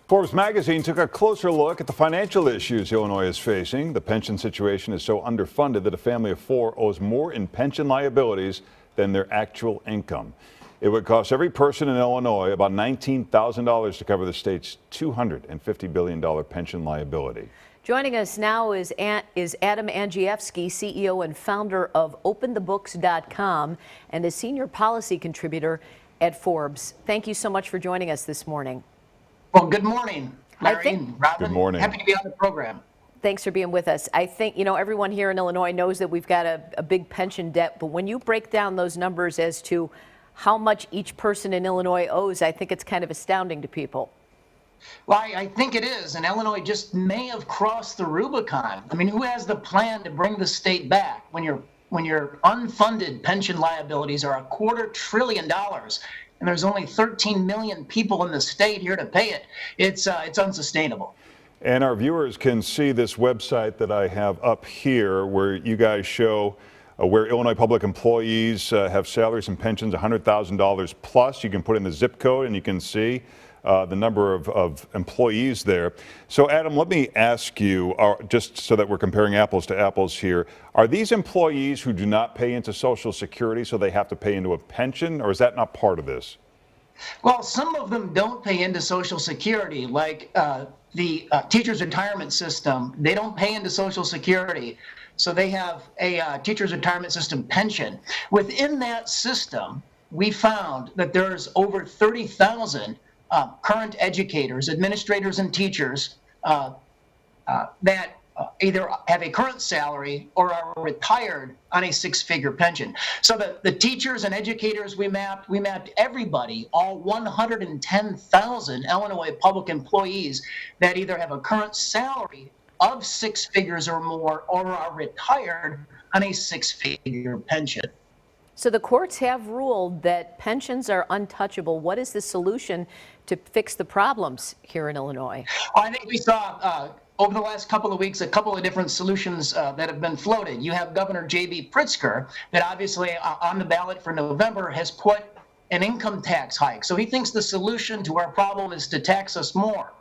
Forbes magazine took a closer look at the financial issues Illinois is facing. The pension situation is so underfunded that a family of four owes more in pension liabilities than their actual income. It would cost every person in Illinois about $19,000 to cover the state's $250 billion pension liability. Joining us now is Adam Andrzejewski, CEO and founder of OpenTheBooks.com and a senior policy contributor at Forbes. Thank you so much for joining us this morning. Well, good morning, Larry and Robin. Good morning. Happy to be on the program. Thanks for being with us. I think, everyone here in Illinois knows that we've got a big pension debt, but when you break down those numbers as to how much each person in Illinois owes, I think it's kind of astounding to people. Well, I think it is, and Illinois just may have crossed the Rubicon. I mean, who has the plan to bring the state back when your unfunded pension liabilities are $250 billion? And there's only 13 million people in the state here to pay it. It's unsustainable. And our viewers can see this website that I have up here where you guys show where Illinois public employees have salaries and pensions $100,000 plus. You can put in the zip code and you can see the number of employees there. So Adam, let me ask you, just so that we're comparing apples to apples here, are these employees who do not pay into Social Security so they have to pay into a pension, or is that not part of this? Well, some of them don't pay into Social Security, like the teachers' retirement system. They don't pay into Social Security, so they have a teachers' retirement system pension. Within that system, we found that there's over 30,000 current educators, administrators, and teachers that either have a current salary or are retired on a six-figure pension. So the teachers and educators we mapped everybody, all 110,000 Illinois public employees that either have a current salary of six figures or more or are retired on a six-figure pension. So the courts have ruled that pensions are untouchable. What is the solution to fix the problems here in Illinois? Well, I think we saw over the last couple of weeks a couple of different solutions that have been floated. You have Governor J.B. Pritzker that obviously on the ballot for November has put an income tax hike. So he thinks the solution to our problem is to tax us more.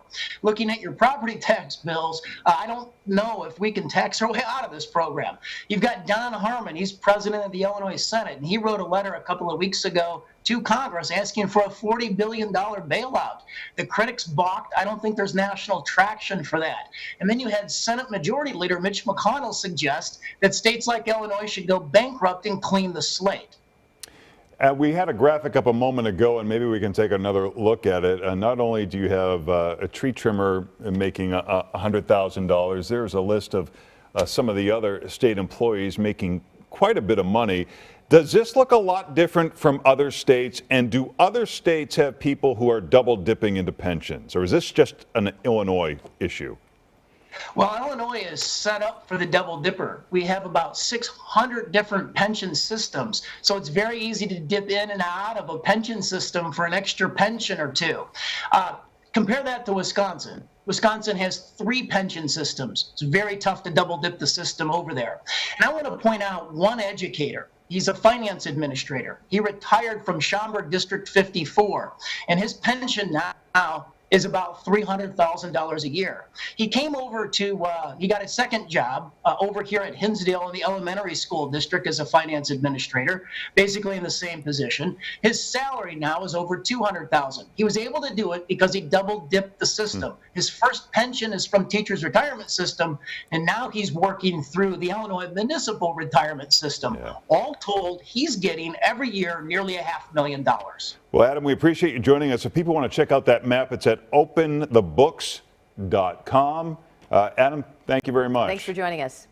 Looking at your property tax bills, I don't know if we can tax our way out of this program. You've got Don Harmon, he's president of the Illinois Senate, and he wrote a letter a couple of weeks ago to Congress asking for a $40 billion bailout. The critics balked. I don't think there's national traction for that. And then you had Senate Majority Leader Mitch McConnell suggest that states like Illinois should go bankrupt and clean the slate. We had a graphic up a moment ago, and maybe we can take another look at it. Not only do you have a tree trimmer making $100,000, there's a list of some of the other state employees making quite a bit of money. Does this look a lot different from other states, and do other states have people who are double dipping into pensions, or is this just an Illinois issue? Well, Illinois is set up for the double dipper. We have about 600 different pension systems, so it's very easy to dip in and out of a pension system for an extra pension or two. Compare that to Wisconsin. Wisconsin has 3 pension systems. It's very tough to double dip the system over there. And I want to point out one educator. He's a finance administrator. He retired from Schaumburg District 54, and his pension now is about $300,000 a year. He came over he got a second job over here at Hinsdale in the elementary school district as a finance administrator, basically in the same position. His salary now is over $200,000. He was able to do it because he double dipped the system. His first pension is from teachers' retirement system, and now he's working through the Illinois municipal retirement system. Yeah. All told, he's getting every year nearly $500,000. Well, Adam, we appreciate you joining us. If people want to check out that map, it's at OpenTheBooks.com. Adam, thank you very much. Thanks for joining us.